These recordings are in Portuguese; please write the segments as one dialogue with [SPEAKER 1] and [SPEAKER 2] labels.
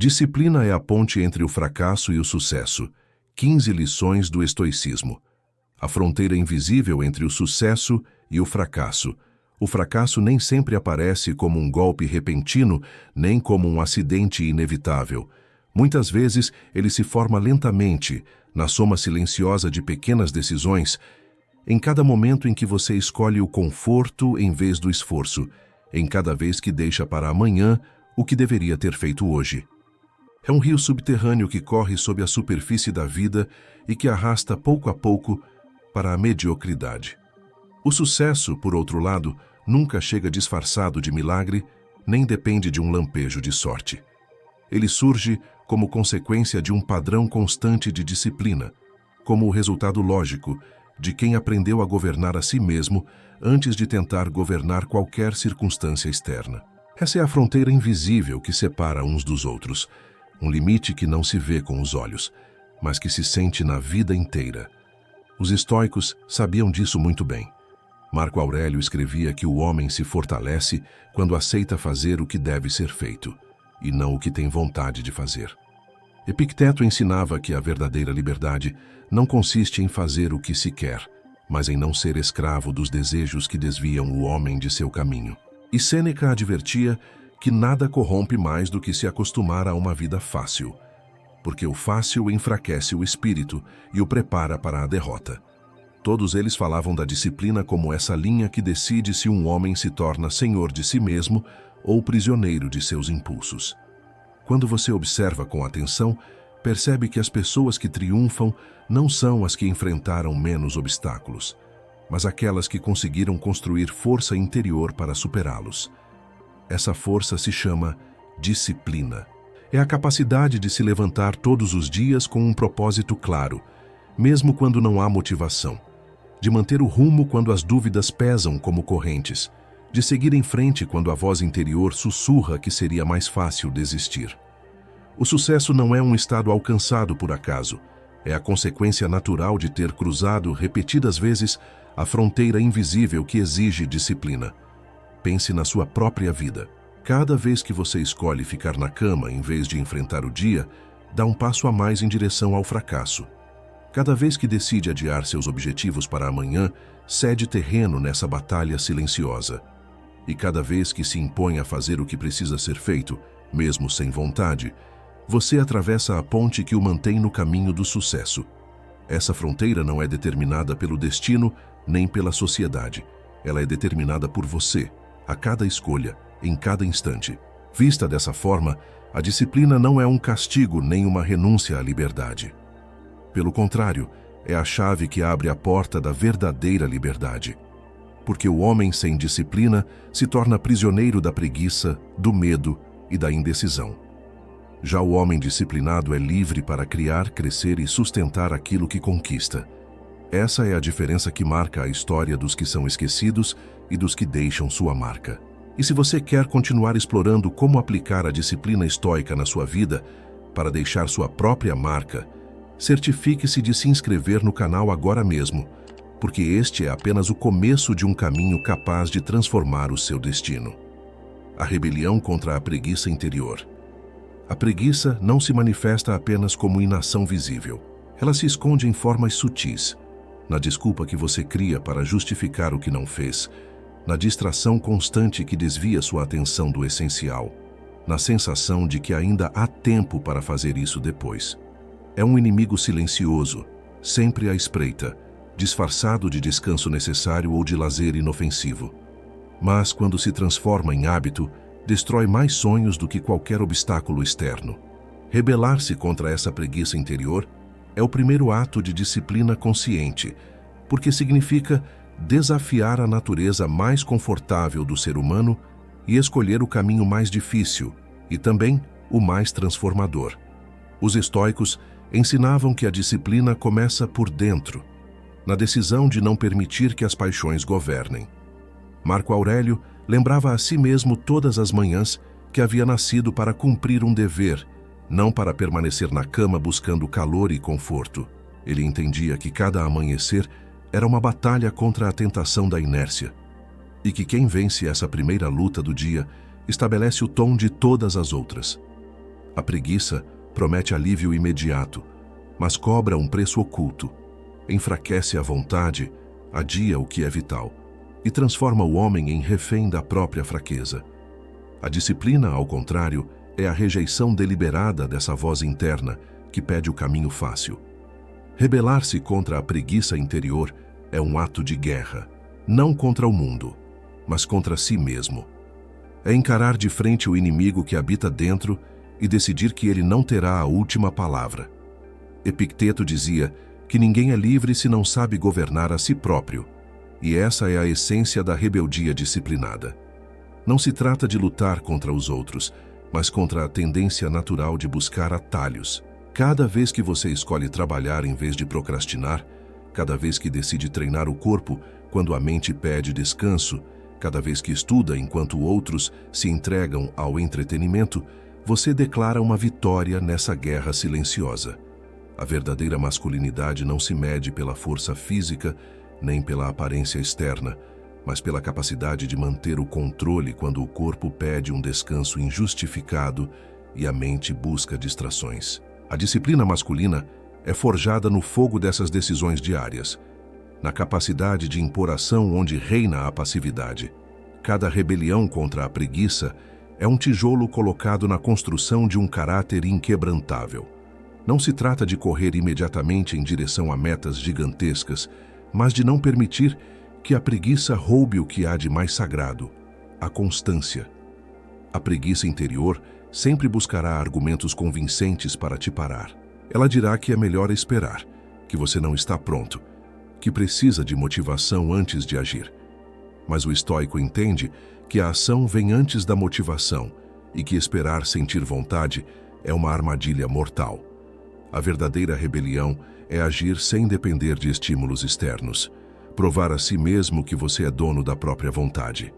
[SPEAKER 1] Disciplina é a ponte entre o fracasso e o sucesso. 15 lições do estoicismo. A fronteira invisível entre o sucesso e o fracasso. O fracasso nem sempre aparece como um golpe repentino, nem como um acidente inevitável. Muitas vezes ele se forma lentamente, na soma silenciosa de pequenas decisões, em cada momento em que você escolhe o conforto em vez do esforço, em cada vez que deixa para amanhã o que deveria ter feito hoje. É um rio subterrâneo que corre sob a superfície da vida e que arrasta pouco a pouco para a mediocridade. O sucesso, por outro lado, nunca chega disfarçado de milagre, nem depende de um lampejo de sorte. Ele surge como consequência de um padrão constante de disciplina, como o resultado lógico de quem aprendeu a governar a si mesmo antes de tentar governar qualquer circunstância externa. Essa é a fronteira invisível que separa uns dos outros, um limite que não se vê com os olhos, mas que se sente na vida inteira. Os estoicos sabiam disso muito bem. Marco Aurélio escrevia que o homem se fortalece quando aceita fazer o que deve ser feito, e não o que tem vontade de fazer. Epicteto ensinava que a verdadeira liberdade não consiste em fazer o que se quer, mas em não ser escravo dos desejos que desviam o homem de seu caminho. E Sêneca advertia que nada corrompe mais do que se acostumar a uma vida fácil, porque o fácil enfraquece o espírito e o prepara para a derrota. Todos eles falavam da disciplina como essa linha que decide se um homem se torna senhor de si mesmo ou prisioneiro de seus impulsos. Quando você observa com atenção, percebe que as pessoas que triunfam não são as que enfrentaram menos obstáculos, mas aquelas que conseguiram construir força interior para superá-los. Essa força se chama disciplina. É a capacidade de se levantar todos os dias com um propósito claro, mesmo quando não há motivação, de manter o rumo quando as dúvidas pesam como correntes, de seguir em frente quando a voz interior sussurra que seria mais fácil desistir. O sucesso não é um estado alcançado por acaso, é a consequência natural de ter cruzado repetidas vezes a fronteira invisível que exige disciplina. Pense na sua própria vida. Cada vez que você escolhe ficar na cama em vez de enfrentar o dia, dá um passo a mais em direção ao fracasso. Cada vez que decide adiar seus objetivos para amanhã, cede terreno nessa batalha silenciosa. E cada vez que se impõe a fazer o que precisa ser feito, mesmo sem vontade, você atravessa a ponte que o mantém no caminho do sucesso. Essa fronteira não é determinada pelo destino nem pela sociedade. Ela é determinada por você, a cada escolha, em cada instante. Vista dessa forma, a disciplina não é um castigo nem uma renúncia à liberdade. Pelo contrário, é a chave que abre a porta da verdadeira liberdade. Porque o homem sem disciplina se torna prisioneiro da preguiça, do medo e da indecisão. Já o homem disciplinado é livre para criar, crescer e sustentar aquilo que conquista. Essa é a diferença que marca a história dos que são esquecidos e dos que deixam sua marca. E se você quer continuar explorando como aplicar a disciplina estoica na sua vida para deixar sua própria marca, certifique-se de se inscrever no canal agora mesmo, porque este é apenas o começo de um caminho capaz de transformar o seu destino. A rebelião contra a preguiça interior. A preguiça não se manifesta apenas como inação visível. Ela se esconde em formas sutis, na desculpa que você cria para justificar o que não fez, na distração constante que desvia sua atenção do essencial, na sensação de que ainda há tempo para fazer isso depois. É um inimigo silencioso, sempre à espreita, disfarçado de descanso necessário ou de lazer inofensivo. Mas, quando se transforma em hábito, destrói mais sonhos do que qualquer obstáculo externo. Rebelar-se contra essa preguiça interior é o primeiro ato de disciplina consciente, porque significa desafiar a natureza mais confortável do ser humano e escolher o caminho mais difícil e também o mais transformador. Os estoicos ensinavam que a disciplina começa por dentro, na decisão de não permitir que as paixões governem. Marco Aurélio lembrava a si mesmo todas as manhãs que havia nascido para cumprir um dever, não para permanecer na cama buscando calor e conforto. Ele entendia que cada amanhecer era uma batalha contra a tentação da inércia, e que quem vence essa primeira luta do dia estabelece o tom de todas as outras. A preguiça promete alívio imediato, mas cobra um preço oculto. Enfraquece a vontade, adia o que é vital e transforma o homem em refém da própria fraqueza. A disciplina, ao contrário, é a rejeição deliberada dessa voz interna que pede o caminho fácil. Rebelar-se contra a preguiça interior é um ato de guerra, não contra o mundo, mas contra si mesmo. É encarar de frente o inimigo que habita dentro e decidir que ele não terá a última palavra. Epicteto dizia que ninguém é livre se não sabe governar a si próprio, e essa é a essência da rebeldia disciplinada. Não se trata de lutar contra os outros, mas contra a tendência natural de buscar atalhos. Cada vez que você escolhe trabalhar em vez de procrastinar, cada vez que decide treinar o corpo quando a mente pede descanso, cada vez que estuda enquanto outros se entregam ao entretenimento, você declara uma vitória nessa guerra silenciosa. A verdadeira masculinidade não se mede pela força física nem pela aparência externa, mas pela capacidade de manter o controle quando o corpo pede um descanso injustificado e a mente busca distrações. A disciplina masculina é forjada no fogo dessas decisões diárias, na capacidade de impor ação onde reina a passividade. Cada rebelião contra a preguiça é um tijolo colocado na construção de um caráter inquebrantável. Não se trata de correr imediatamente em direção a metas gigantescas, mas de não permitir que a preguiça roube o que há de mais sagrado, a constância. A preguiça interior sempre buscará argumentos convincentes para te parar. Ela dirá que é melhor esperar, que você não está pronto, que precisa de motivação antes de agir. Mas o estoico entende que a ação vem antes da motivação e que esperar sentir vontade é uma armadilha mortal. A verdadeira rebelião é agir sem depender de estímulos externos, provar a si mesmo que você é dono da própria vontade.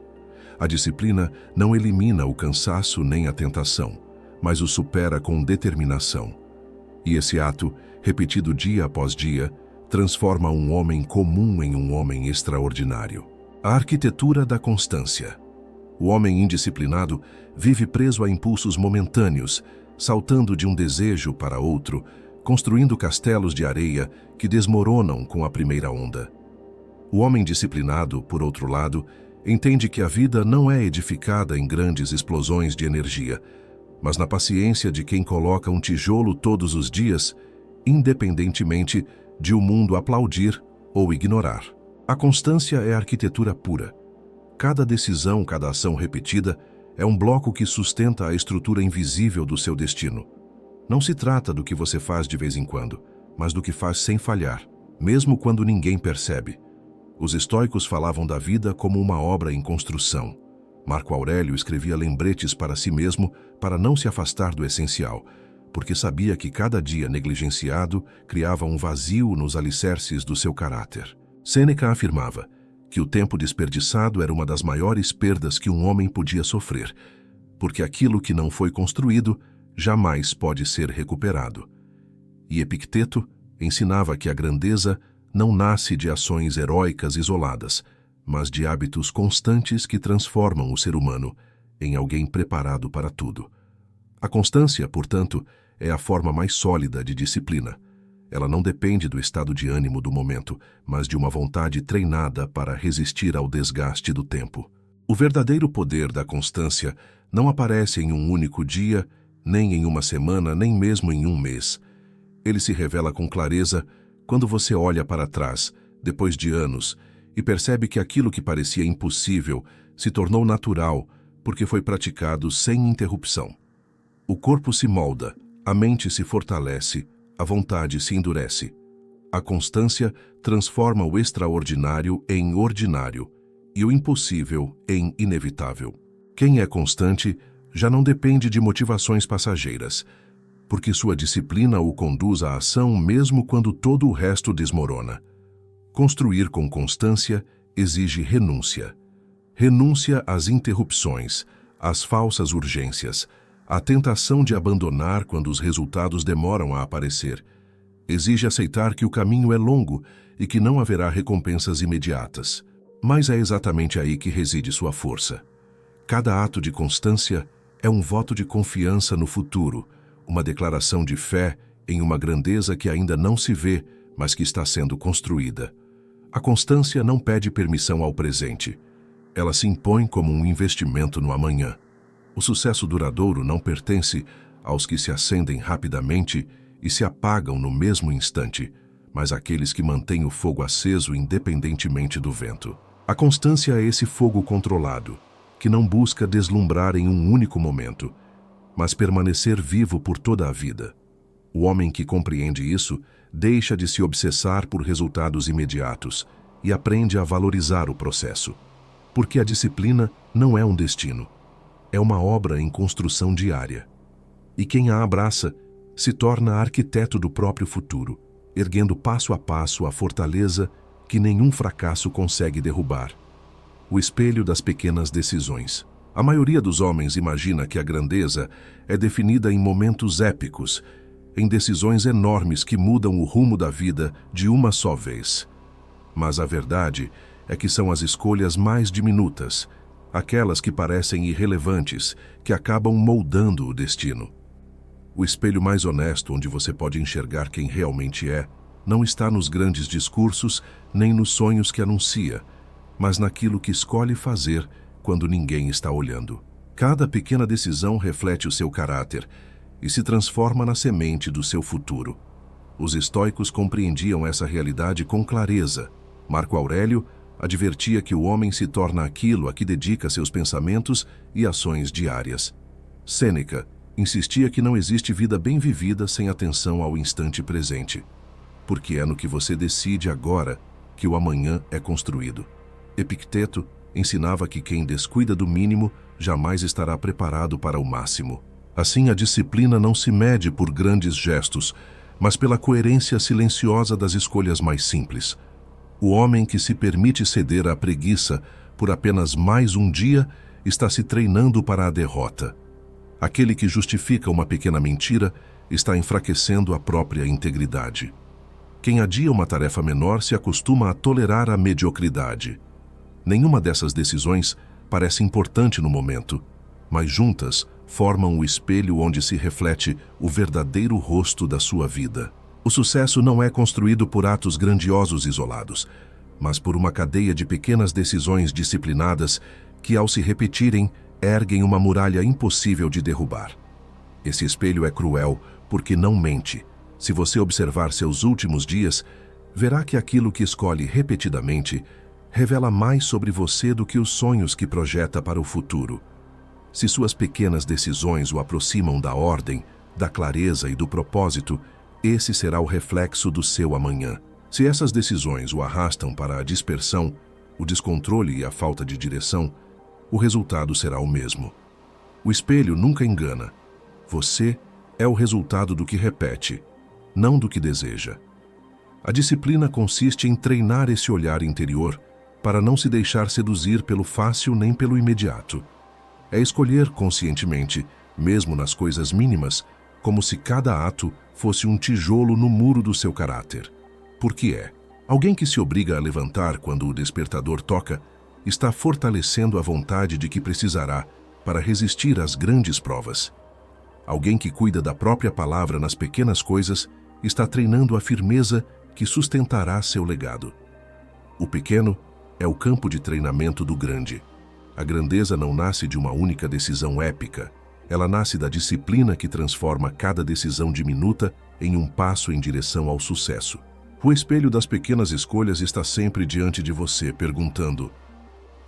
[SPEAKER 1] A disciplina não elimina o cansaço nem a tentação, mas o supera com determinação. E esse ato, repetido dia após dia, transforma um homem comum em um homem extraordinário. A arquitetura da constância. O homem indisciplinado vive preso a impulsos momentâneos, saltando de um desejo para outro, construindo castelos de areia que desmoronam com a primeira onda. O homem disciplinado, por outro lado, entende que a vida não é edificada em grandes explosões de energia, mas na paciência de quem coloca um tijolo todos os dias, independentemente de o mundo aplaudir ou ignorar. A constância é arquitetura pura. Cada decisão, cada ação repetida é um bloco que sustenta a estrutura invisível do seu destino. Não se trata do que você faz de vez em quando, mas do que faz sem falhar, mesmo quando ninguém percebe. Os estoicos falavam da vida como uma obra em construção. Marco Aurélio escrevia lembretes para si mesmo para não se afastar do essencial, porque sabia que cada dia negligenciado criava um vazio nos alicerces do seu caráter. Sêneca afirmava que o tempo desperdiçado era uma das maiores perdas que um homem podia sofrer, porque aquilo que não foi construído jamais pode ser recuperado. E Epicteto ensinava que a grandeza não nasce de ações heróicas isoladas, mas de hábitos constantes que transformam o ser humano em alguém preparado para tudo. A constância, portanto, é a forma mais sólida de disciplina. Ela não depende do estado de ânimo do momento, mas de uma vontade treinada para resistir ao desgaste do tempo. O verdadeiro poder da constância não aparece em um único dia, nem em uma semana, nem mesmo em um mês. Ele se revela com clareza quando você olha para trás, depois de anos, e percebe que aquilo que parecia impossível se tornou natural porque foi praticado sem interrupção. O corpo se molda, a mente se fortalece, a vontade se endurece. A constância transforma o extraordinário em ordinário e o impossível em inevitável. Quem é constante já não depende de motivações passageiras, porque sua disciplina o conduz à ação mesmo quando todo o resto desmorona. Construir com constância exige renúncia. Renúncia às interrupções, às falsas urgências, à tentação de abandonar quando os resultados demoram a aparecer. Exige aceitar que o caminho é longo e que não haverá recompensas imediatas. Mas é exatamente aí que reside sua força. Cada ato de constância é um voto de confiança no futuro, uma declaração de fé em uma grandeza que ainda não se vê, mas que está sendo construída. A constância não pede permissão ao presente. Ela se impõe como um investimento no amanhã. O sucesso duradouro não pertence aos que se acendem rapidamente e se apagam no mesmo instante, mas àqueles que mantêm o fogo aceso independentemente do vento. A constância é esse fogo controlado, que não busca deslumbrar em um único momento, mas permanecer vivo por toda a vida. O homem que compreende isso deixa de se obsessar por resultados imediatos e aprende a valorizar o processo. Porque a disciplina não é um destino, é uma obra em construção diária. E quem a abraça se torna arquiteto do próprio futuro, erguendo passo a passo a fortaleza que nenhum fracasso consegue derrubar. O espelho das pequenas decisões. A maioria dos homens imagina que a grandeza é definida em momentos épicos, em decisões enormes que mudam o rumo da vida de uma só vez. Mas a verdade é que são as escolhas mais diminutas, aquelas que parecem irrelevantes, que acabam moldando o destino. O espelho mais honesto onde você pode enxergar quem realmente é, não está nos grandes discursos nem nos sonhos que anuncia, mas naquilo que escolhe fazer quando ninguém está olhando. Cada pequena decisão reflete o seu caráter e se transforma na semente do seu futuro. Os estoicos compreendiam essa realidade com clareza. Marco Aurélio advertia que o homem se torna aquilo a que dedica seus pensamentos e ações diárias. Sêneca insistia que não existe vida bem vivida sem atenção ao instante presente, porque é no que você decide agora que o amanhã é construído. Epicteto ensinava que quem descuida do mínimo jamais estará preparado para o máximo. Assim, a disciplina não se mede por grandes gestos, mas pela coerência silenciosa das escolhas mais simples. O homem que se permite ceder à preguiça por apenas mais um dia está se treinando para a derrota. Aquele que justifica uma pequena mentira está enfraquecendo a própria integridade. Quem adia uma tarefa menor se acostuma a tolerar a mediocridade. Nenhuma dessas decisões parece importante no momento, mas juntas formam o espelho onde se reflete o verdadeiro rosto da sua vida. O sucesso não é construído por atos grandiosos isolados, mas por uma cadeia de pequenas decisões disciplinadas que, ao se repetirem, erguem uma muralha impossível de derrubar. Esse espelho é cruel porque não mente. Se você observar seus últimos dias, verá que aquilo que escolhe repetidamente revela mais sobre você do que os sonhos que projeta para o futuro. Se suas pequenas decisões o aproximam da ordem, da clareza e do propósito, esse será o reflexo do seu amanhã. Se essas decisões o arrastam para a dispersão, o descontrole e a falta de direção, o resultado será o mesmo. O espelho nunca engana. Você é o resultado do que repete, não do que deseja. A disciplina consiste em treinar esse olhar interior para não se deixar seduzir pelo fácil nem pelo imediato. É escolher conscientemente, mesmo nas coisas mínimas, como se cada ato fosse um tijolo no muro do seu caráter. Porque alguém que se obriga a levantar quando o despertador toca, está fortalecendo a vontade de que precisará para resistir às grandes provas. Alguém que cuida da própria palavra nas pequenas coisas está treinando a firmeza que sustentará seu legado. O pequeno é o campo de treinamento do grande. A grandeza não nasce de uma única decisão épica. Ela nasce da disciplina que transforma cada decisão diminuta em um passo em direção ao sucesso. O espelho das pequenas escolhas está sempre diante de você, perguntando: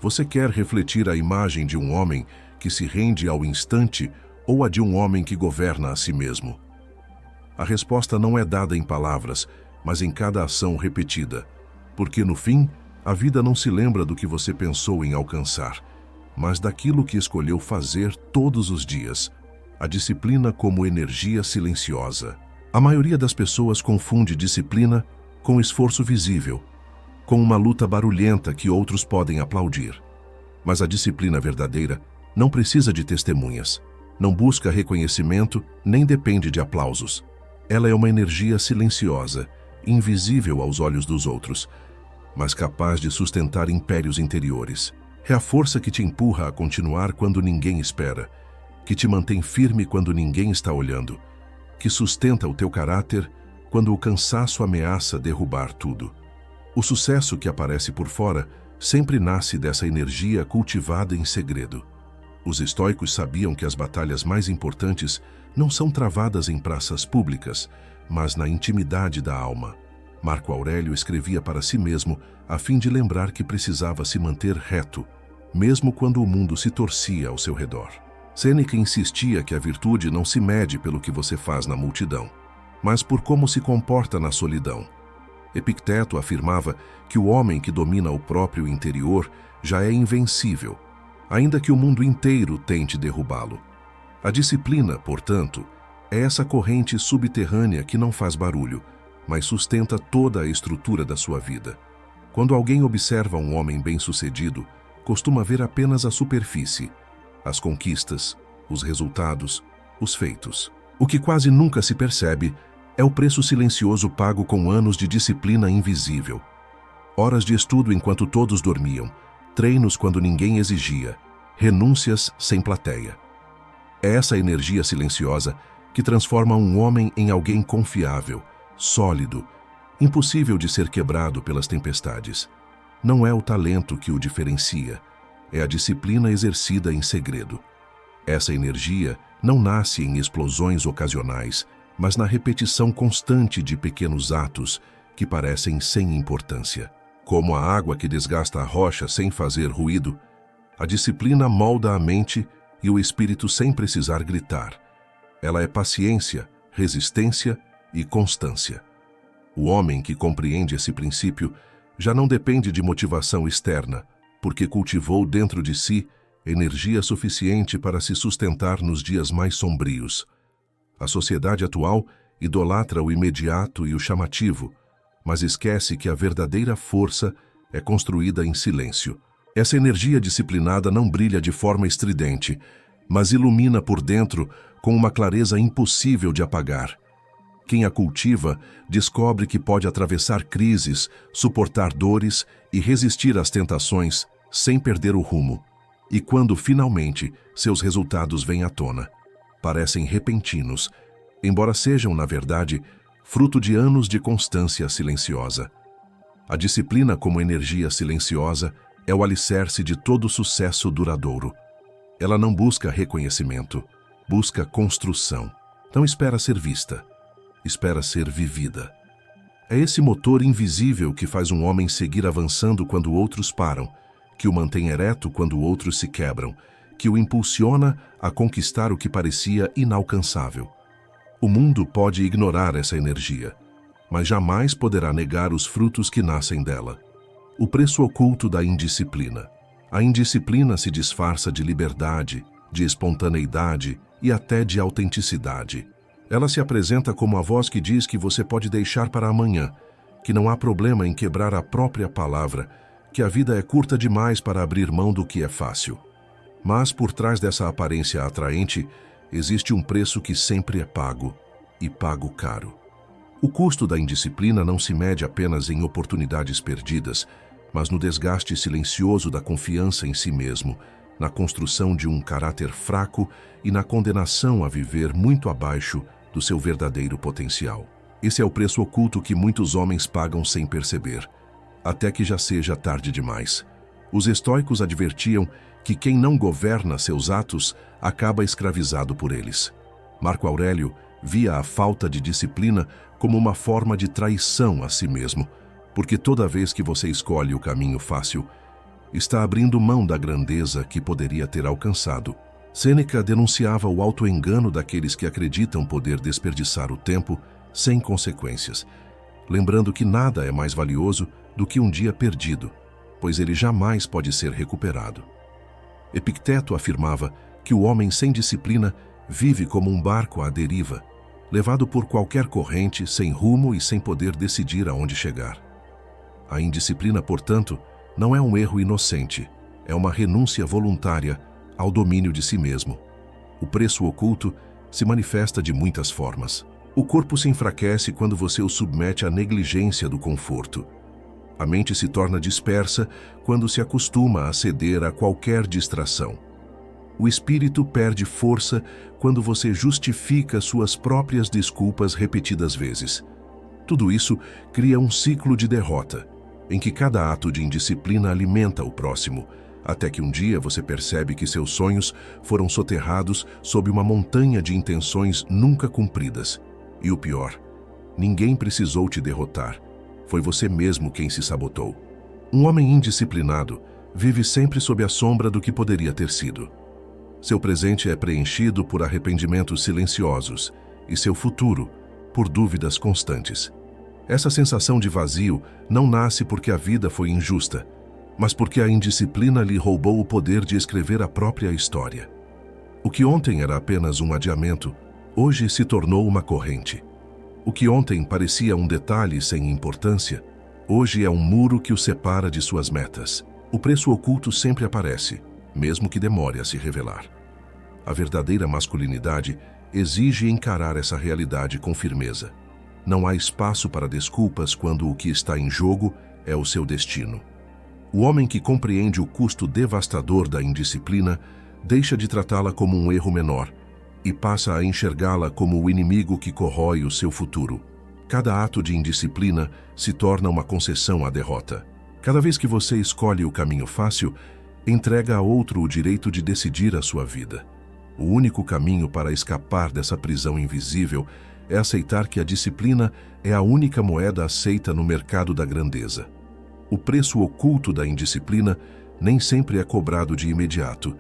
[SPEAKER 1] você quer refletir a imagem de um homem que se rende ao instante ou a de um homem que governa a si mesmo? A resposta não é dada em palavras, mas em cada ação repetida, porque no fim, a vida não se lembra do que você pensou em alcançar, mas daquilo que escolheu fazer todos os dias. A disciplina como energia silenciosa. A maioria das pessoas confunde disciplina com esforço visível, com uma luta barulhenta que outros podem aplaudir. Mas a disciplina verdadeira não precisa de testemunhas, não busca reconhecimento, nem depende de aplausos. Ela é uma energia silenciosa, invisível aos olhos dos outros, mas capaz de sustentar impérios interiores. É a força que te empurra a continuar quando ninguém espera, que te mantém firme quando ninguém está olhando, que sustenta o teu caráter quando o cansaço ameaça derrubar tudo. O sucesso que aparece por fora sempre nasce dessa energia cultivada em segredo. Os estoicos sabiam que as batalhas mais importantes não são travadas em praças públicas, mas na intimidade da alma. Marco Aurélio escrevia para si mesmo a fim de lembrar que precisava se manter reto, mesmo quando o mundo se torcia ao seu redor. Sêneca insistia que a virtude não se mede pelo que você faz na multidão, mas por como se comporta na solidão. Epicteto afirmava que o homem que domina o próprio interior já é invencível, ainda que o mundo inteiro tente derrubá-lo. A disciplina, portanto, é essa corrente subterrânea que não faz barulho, mas sustenta toda a estrutura da sua vida. Quando alguém observa um homem bem-sucedido, costuma ver apenas a superfície, as conquistas, os resultados, os feitos. O que quase nunca se percebe é o preço silencioso pago com anos de disciplina invisível. Horas de estudo enquanto todos dormiam, treinos quando ninguém exigia, renúncias sem plateia. É essa energia silenciosa que transforma um homem em alguém confiável, sólido, impossível de ser quebrado pelas tempestades. Não é o talento que o diferencia, é a disciplina exercida em segredo. Essa energia não nasce em explosões ocasionais, mas na repetição constante de pequenos atos que parecem sem importância. Como a água que desgasta a rocha sem fazer ruído, a disciplina molda a mente e o espírito sem precisar gritar. Ela é paciência, resistência e constância. O homem que compreende esse princípio já não depende de motivação externa, porque cultivou dentro de si energia suficiente para se sustentar nos dias mais sombrios. A sociedade atual idolatra o imediato e o chamativo, mas esquece que a verdadeira força é construída em silêncio. Essa energia disciplinada não brilha de forma estridente, mas ilumina por dentro com uma clareza impossível de apagar. Quem a cultiva descobre que pode atravessar crises, suportar dores e resistir às tentações sem perder o rumo. E quando finalmente seus resultados vêm à tona, parecem repentinos, embora sejam, na verdade, fruto de anos de constância silenciosa. A disciplina como energia silenciosa é o alicerce de todo sucesso duradouro. Ela não busca reconhecimento, busca construção. Não espera ser vista, espera ser vivida. É esse motor invisível que faz um homem seguir avançando quando outros param, que o mantém ereto quando outros se quebram, que o impulsiona a conquistar o que parecia inalcançável. O mundo pode ignorar essa energia, mas jamais poderá negar os frutos que nascem dela. O preço oculto da indisciplina. A indisciplina se disfarça de liberdade, de espontaneidade e até de autenticidade. Ela se apresenta como a voz que diz que você pode deixar para amanhã, que não há problema em quebrar a própria palavra, que a vida é curta demais para abrir mão do que é fácil. Mas por trás dessa aparência atraente, existe um preço que sempre é pago, e pago caro. O custo da indisciplina não se mede apenas em oportunidades perdidas, mas no desgaste silencioso da confiança em si mesmo, na construção de um caráter fraco e na condenação a viver muito abaixo do seu verdadeiro potencial. Esse é o preço oculto que muitos homens pagam sem perceber, até que já seja tarde demais. Os estoicos advertiam que quem não governa seus atos acaba escravizado por eles. Marco Aurélio via a falta de disciplina como uma forma de traição a si mesmo, porque toda vez que você escolhe o caminho fácil, está abrindo mão da grandeza que poderia ter alcançado. Sêneca denunciava o autoengano daqueles que acreditam poder desperdiçar o tempo sem consequências, lembrando que nada é mais valioso do que um dia perdido, pois ele jamais pode ser recuperado. Epicteto afirmava que o homem sem disciplina vive como um barco à deriva, levado por qualquer corrente, sem rumo e sem poder decidir aonde chegar. A indisciplina, portanto, não é um erro inocente, é uma renúncia voluntária ao domínio de si mesmo. O preço oculto se manifesta de muitas formas. O corpo se enfraquece quando você o submete à negligência do conforto. A mente se torna dispersa quando se acostuma a ceder a qualquer distração. O espírito perde força quando você justifica suas próprias desculpas repetidas vezes. Tudo isso cria um ciclo de derrota, em que cada ato de indisciplina alimenta o próximo, até que um dia você percebe que seus sonhos foram soterrados sob uma montanha de intenções nunca cumpridas. E o pior, ninguém precisou te derrotar. Foi você mesmo quem se sabotou. Um homem indisciplinado vive sempre sob a sombra do que poderia ter sido. Seu presente é preenchido por arrependimentos silenciosos e seu futuro por dúvidas constantes. Essa sensação de vazio não nasce porque a vida foi injusta, mas porque a indisciplina lhe roubou o poder de escrever a própria história. O que ontem era apenas um adiamento, hoje se tornou uma corrente. O que ontem parecia um detalhe sem importância, hoje é um muro que o separa de suas metas. O preço oculto sempre aparece, mesmo que demore a se revelar. A verdadeira masculinidade exige encarar essa realidade com firmeza. Não há espaço para desculpas quando o que está em jogo é o seu destino. O homem que compreende o custo devastador da indisciplina deixa de tratá-la como um erro menor e passa a enxergá-la como o inimigo que corrói o seu futuro. Cada ato de indisciplina se torna uma concessão à derrota. Cada vez que você escolhe o caminho fácil, entrega a outro o direito de decidir a sua vida. O único caminho para escapar dessa prisão invisível é aceitar que a disciplina é a única moeda aceita no mercado da grandeza. O preço oculto da indisciplina nem sempre é cobrado de imediato,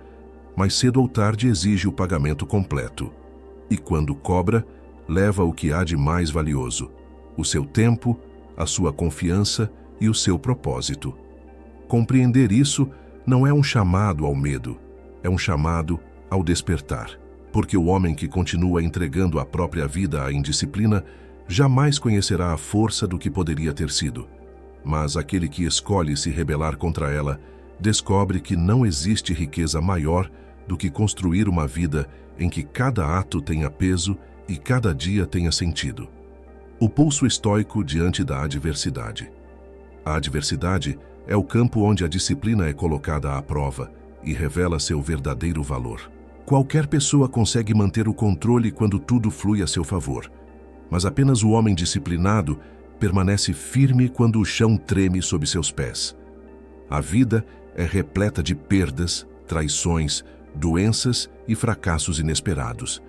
[SPEAKER 1] mas cedo ou tarde exige o pagamento completo. E quando cobra, leva o que há de mais valioso: o seu tempo, a sua confiança e o seu propósito. Compreender isso não é um chamado ao medo, é um chamado ao despertar, porque o homem que continua entregando a própria vida à indisciplina jamais conhecerá a força do que poderia ter sido. Mas aquele que escolhe se rebelar contra ela descobre que não existe riqueza maior do que construir uma vida em que cada ato tenha peso e cada dia tenha sentido. O pulso estoico diante da adversidade. A adversidade é o campo onde a disciplina é colocada à prova e revela seu verdadeiro valor. Qualquer pessoa consegue manter o controle quando tudo flui a seu favor, mas apenas o homem disciplinado permanece firme quando o chão treme sob seus pés. A vida é repleta de perdas, traições, doenças e fracassos inesperados.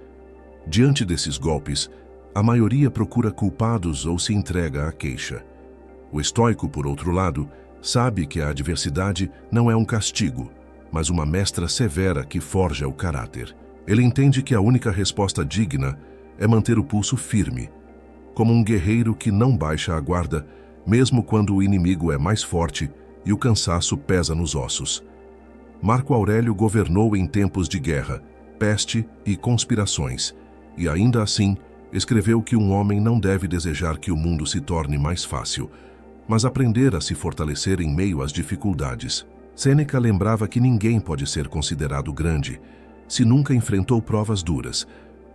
[SPEAKER 1] Diante desses golpes, a maioria procura culpados ou se entrega à queixa. O estoico, por outro lado, sabe que a adversidade não é um castigo, mas uma mestra severa que forja o caráter. Ele entende que a única resposta digna é manter o pulso firme, como um guerreiro que não baixa a guarda, mesmo quando o inimigo é mais forte e o cansaço pesa nos ossos. Marco Aurélio governou em tempos de guerra, peste e conspirações, e ainda assim escreveu que um homem não deve desejar que o mundo se torne mais fácil, mas aprender a se fortalecer em meio às dificuldades. Sêneca lembrava que ninguém pode ser considerado grande se nunca enfrentou provas duras,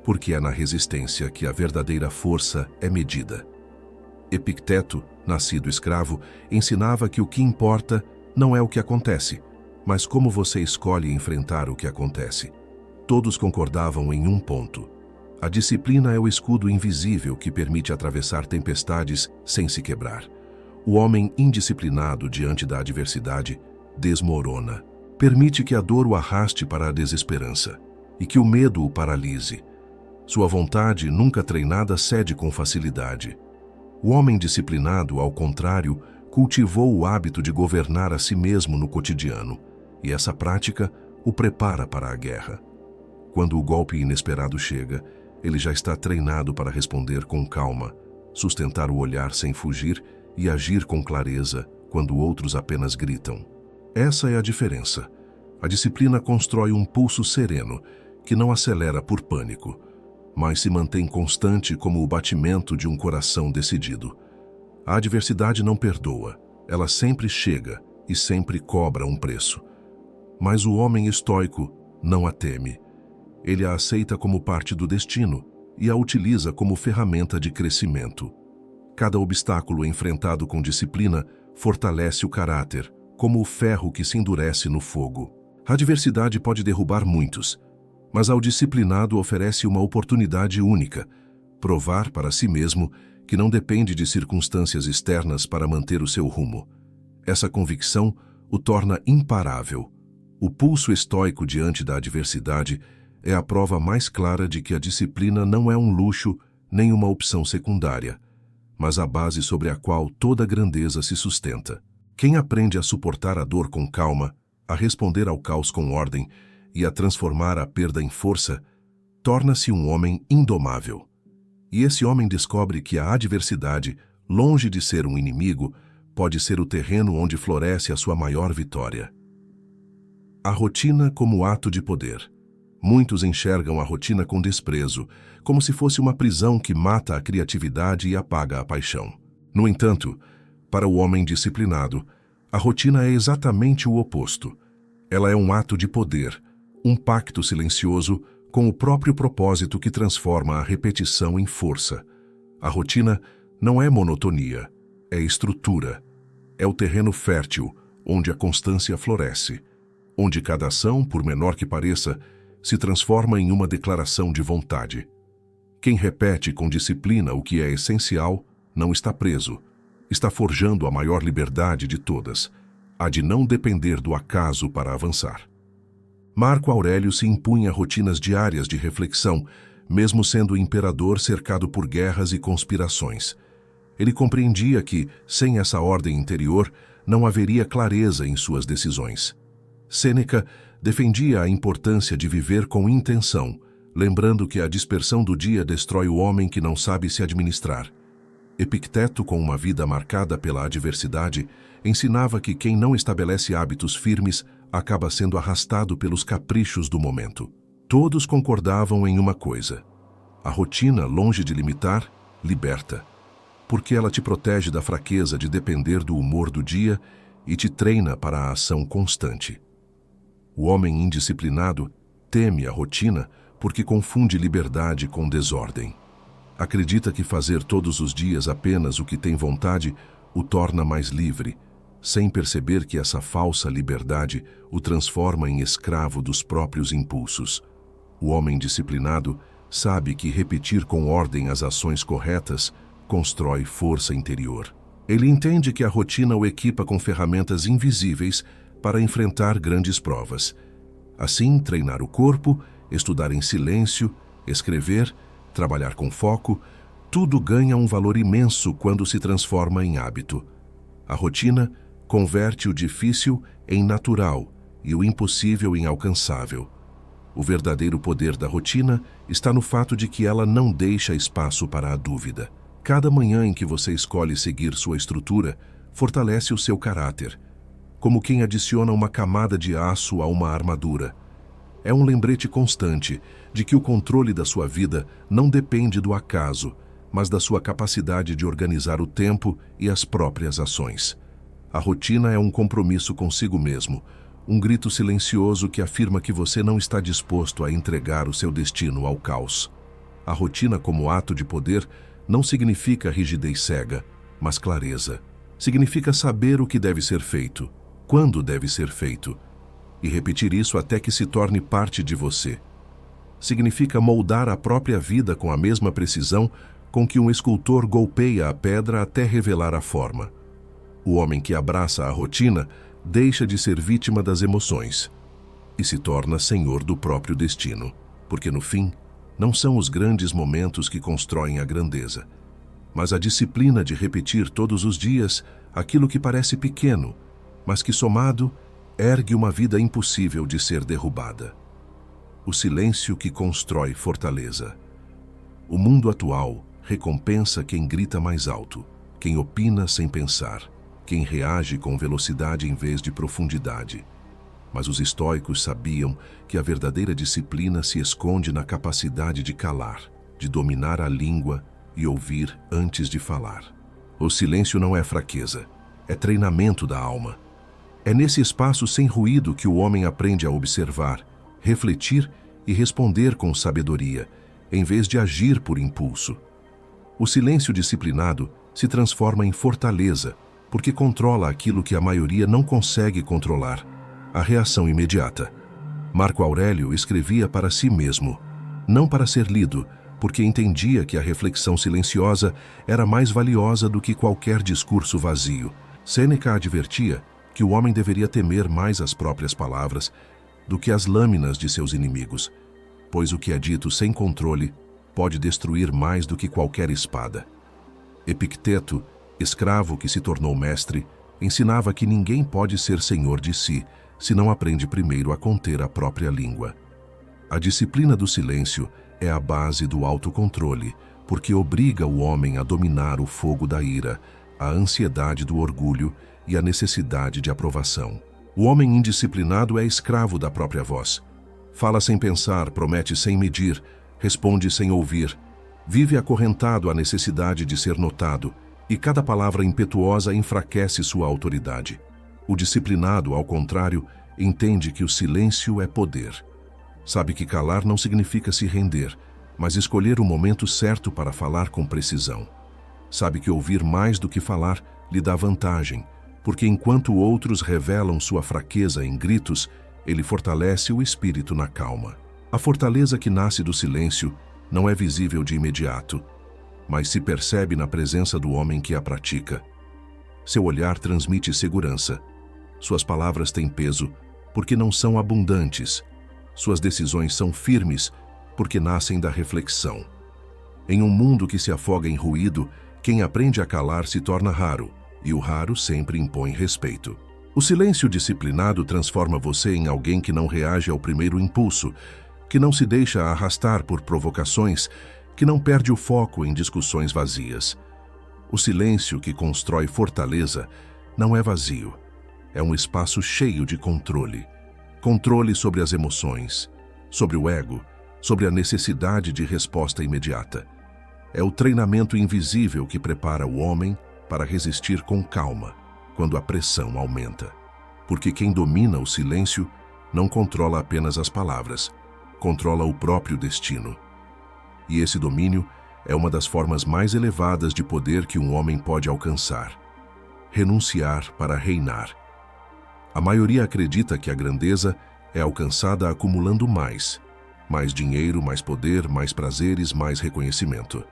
[SPEAKER 1] porque é na resistência que a verdadeira força é medida. Epicteto, nascido escravo, ensinava que o que importa não é o que acontece, mas como você escolhe enfrentar o que acontece. Todos concordavam em um ponto: a disciplina é o escudo invisível que permite atravessar tempestades sem se quebrar. O homem indisciplinado diante da adversidade desmorona. Permite que a dor o arraste para a desesperança e que o medo o paralise. Sua vontade, nunca treinada, cede com facilidade. O homem disciplinado, ao contrário, cultivou o hábito de governar a si mesmo no cotidiano, e essa prática o prepara para a guerra. Quando o golpe inesperado chega, ele já está treinado para responder com calma, sustentar o olhar sem fugir e agir com clareza quando outros apenas gritam. Essa é a diferença. A disciplina constrói um pulso sereno, que não acelera por pânico, mas se mantém constante como o batimento de um coração decidido. A adversidade não perdoa, ela sempre chega e sempre cobra um preço. Mas o homem estoico não a teme. Ele a aceita como parte do destino e a utiliza como ferramenta de crescimento. Cada obstáculo enfrentado com disciplina fortalece o caráter, como o ferro que se endurece no fogo. A adversidade pode derrubar muitos, mas ao disciplinado oferece uma oportunidade única, provar para si mesmo que não depende de circunstâncias externas para manter o seu rumo. Essa convicção o torna imparável. O pulso estoico diante da adversidade é a prova mais clara de que a disciplina não é um luxo nem uma opção secundária, mas a base sobre a qual toda grandeza se sustenta. Quem aprende a suportar a dor com calma, a responder ao caos com ordem e a transformar a perda em força, torna-se um homem indomável. E esse homem descobre que a adversidade, longe de ser um inimigo, pode ser o terreno onde floresce a sua maior vitória. A rotina como ato de poder. Muitos enxergam a rotina com desprezo, como se fosse uma prisão que mata a criatividade e apaga a paixão. No entanto, para o homem disciplinado, a rotina é exatamente o oposto. Ela é um ato de poder, um pacto silencioso com o próprio propósito que transforma a repetição em força. A rotina não é monotonia, é estrutura. É o terreno fértil, onde a constância floresce, onde cada ação, por menor que pareça, se transforma em uma declaração de vontade. Quem repete com disciplina o que é essencial não está preso, está forjando a maior liberdade de todas, a de não depender do acaso para avançar. Marco Aurélio se impunha rotinas diárias de reflexão, mesmo sendo imperador cercado por guerras e conspirações. Ele compreendia que, sem essa ordem interior, não haveria clareza em suas decisões. Sêneca defendia a importância de viver com intenção, lembrando que a dispersão do dia destrói o homem que não sabe se administrar. Epicteto, com uma vida marcada pela adversidade, ensinava que quem não estabelece hábitos firmes acaba sendo arrastado pelos caprichos do momento. Todos concordavam em uma coisa: a rotina, longe de limitar, liberta, porque ela te protege da fraqueza de depender do humor do dia e te treina para a ação constante. O homem indisciplinado teme a rotina porque confunde liberdade com desordem. Acredita que fazer todos os dias apenas o que tem vontade o torna mais livre, sem perceber que essa falsa liberdade o transforma em escravo dos próprios impulsos. O homem disciplinado sabe que repetir com ordem as ações corretas constrói força interior. Ele entende que a rotina o equipa com ferramentas invisíveis para enfrentar grandes provas. Assim, treinar o corpo, estudar em silêncio, escrever, trabalhar com foco, tudo ganha um valor imenso quando se transforma em hábito. A rotina converte o difícil em natural e o impossível em alcançável. O verdadeiro poder da rotina está no fato de que ela não deixa espaço para a dúvida. Cada manhã em que você escolhe seguir sua estrutura, fortalece o seu caráter, como quem adiciona uma camada de aço a uma armadura. É um lembrete constante de que o controle da sua vida não depende do acaso, mas da sua capacidade de organizar o tempo e as próprias ações. A rotina é um compromisso consigo mesmo, um grito silencioso que afirma que você não está disposto a entregar o seu destino ao caos. A rotina como ato de poder não significa rigidez cega, mas clareza. Significa saber o que deve ser feito, quando deve ser feito, e repetir isso até que se torne parte de você. Significa moldar a própria vida com a mesma precisão com que um escultor golpeia a pedra até revelar a forma. O homem que abraça a rotina deixa de ser vítima das emoções e se torna senhor do próprio destino, porque no fim, não são os grandes momentos que constroem a grandeza, mas a disciplina de repetir todos os dias aquilo que parece pequeno, mas que somado ergue uma vida impossível de ser derrubada. O silêncio que constrói fortaleza. O mundo atual recompensa quem grita mais alto, quem opina sem pensar, quem reage com velocidade em vez de profundidade. Mas os estoicos sabiam que a verdadeira disciplina se esconde na capacidade de calar, de dominar a língua e ouvir antes de falar. O silêncio não é fraqueza, é treinamento da alma. É nesse espaço sem ruído que o homem aprende a observar, refletir e responder com sabedoria, em vez de agir por impulso. O silêncio disciplinado se transforma em fortaleza, porque controla aquilo que a maioria não consegue controlar: a reação imediata. Marco Aurélio escrevia para si mesmo, não para ser lido, porque entendia que a reflexão silenciosa era mais valiosa do que qualquer discurso vazio. Sêneca advertia que o homem deveria temer mais as próprias palavras do que as lâminas de seus inimigos, pois o que é dito sem controle pode destruir mais do que qualquer espada. Epicteto, escravo que se tornou mestre, ensinava que ninguém pode ser senhor de si se não aprende primeiro a conter a própria língua. A disciplina do silêncio é a base do autocontrole, porque obriga o homem a dominar o fogo da ira, a ansiedade do orgulho e a necessidade de aprovação. O homem indisciplinado é escravo da própria voz. Fala sem pensar, promete sem medir, responde sem ouvir. Vive acorrentado à necessidade de ser notado, e cada palavra impetuosa enfraquece sua autoridade. O disciplinado, ao contrário, entende que o silêncio é poder. Sabe que calar não significa se render, mas escolher o momento certo para falar com precisão. Sabe que ouvir mais do que falar lhe dá vantagem, porque enquanto outros revelam sua fraqueza em gritos, ele fortalece o espírito na calma. A fortaleza que nasce do silêncio não é visível de imediato, mas se percebe na presença do homem que a pratica. Seu olhar transmite segurança. Suas palavras têm peso, porque não são abundantes. Suas decisões são firmes, porque nascem da reflexão. Em um mundo que se afoga em ruído, quem aprende a calar se torna raro, e o raro sempre impõe respeito. O silêncio disciplinado transforma você em alguém que não reage ao primeiro impulso, que não se deixa arrastar por provocações, que não perde o foco em discussões vazias. O silêncio que constrói fortaleza não é vazio. É um espaço cheio de controle. Controle sobre as emoções, sobre o ego, sobre a necessidade de resposta imediata. É o treinamento invisível que prepara o homem para resistir com calma quando a pressão aumenta. Porque quem domina o silêncio não controla apenas as palavras, controla o próprio destino. E esse domínio é uma das formas mais elevadas de poder que um homem pode alcançar. Renunciar para reinar. A maioria acredita que a grandeza é alcançada acumulando mais dinheiro, mais poder, mais prazeres, mais reconhecimento.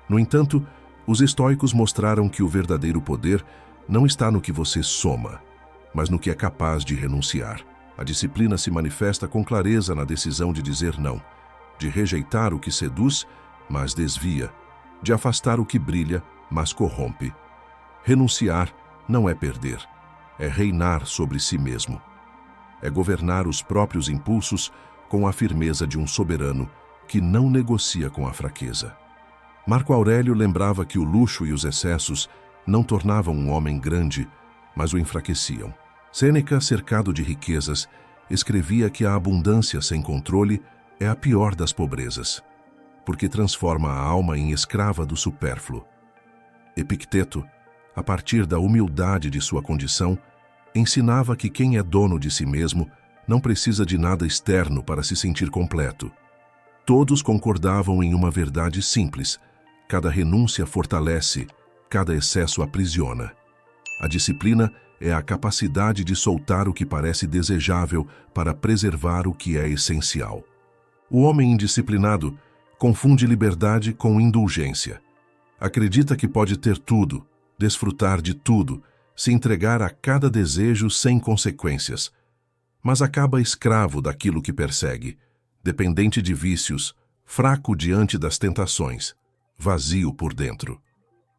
[SPEAKER 1] No entanto, os estoicos mostraram que o verdadeiro poder não está no que você soma, mas no que é capaz de renunciar. A disciplina se manifesta com clareza na decisão de dizer não, de rejeitar o que seduz, mas desvia, de afastar o que brilha, mas corrompe. Renunciar não é perder, é reinar sobre si mesmo. É governar os próprios impulsos com a firmeza de um soberano que não negocia com a fraqueza. Marco Aurélio lembrava que o luxo e os excessos não tornavam um homem grande, mas o enfraqueciam. Sêneca, cercado de riquezas, escrevia que a abundância sem controle é a pior das pobrezas, porque transforma a alma em escrava do supérfluo. Epicteto, a partir da humildade de sua condição, ensinava que quem é dono de si mesmo não precisa de nada externo para se sentir completo. Todos concordavam em uma verdade simples: cada renúncia fortalece, cada excesso aprisiona. A disciplina é a capacidade de soltar o que parece desejável para preservar o que é essencial. O homem indisciplinado confunde liberdade com indulgência. Acredita que pode ter tudo, desfrutar de tudo, se entregar a cada desejo sem consequências, mas acaba escravo daquilo que persegue, dependente de vícios, fraco diante das tentações, vazio por dentro.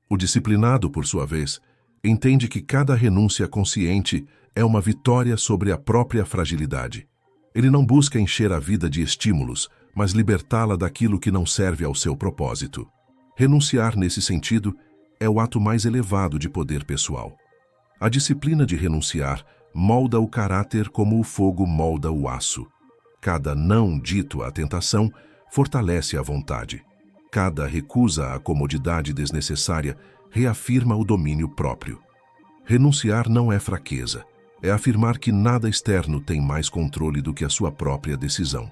[SPEAKER 1] O disciplinado, por sua vez, entende que cada renúncia consciente é uma vitória sobre a própria fragilidade. Ele não busca encher a vida de estímulos, mas libertá-la daquilo que não serve ao seu propósito. Renunciar, nesse sentido, é o ato mais elevado de poder pessoal. A disciplina de renunciar molda o caráter como o fogo molda o aço. Cada não dito à tentação fortalece a vontade. Cada recusa à comodidade desnecessária reafirma o domínio próprio. Renunciar não é fraqueza, é afirmar que nada externo tem mais controle do que a sua própria decisão.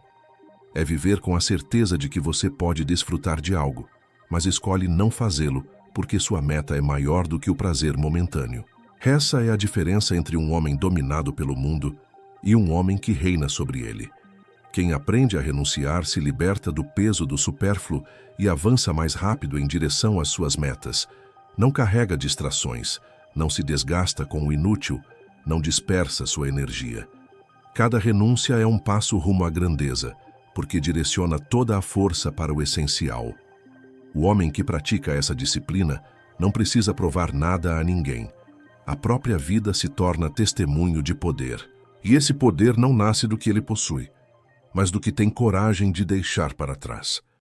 [SPEAKER 1] É viver com a certeza de que você pode desfrutar de algo, mas escolhe não fazê-lo porque sua meta é maior do que o prazer momentâneo. Essa é a diferença entre um homem dominado pelo mundo e um homem que reina sobre ele. Quem aprende a renunciar se liberta do peso do supérfluo e avança mais rápido em direção às suas metas. Não carrega distrações, não se desgasta com o inútil, não dispersa sua energia. Cada renúncia é um passo rumo à grandeza, porque direciona toda a força para o essencial. O homem que pratica essa disciplina não precisa provar nada a ninguém. A própria vida se torna testemunho de poder. E esse poder não nasce do que ele possui, mas do que tem coragem de deixar para trás.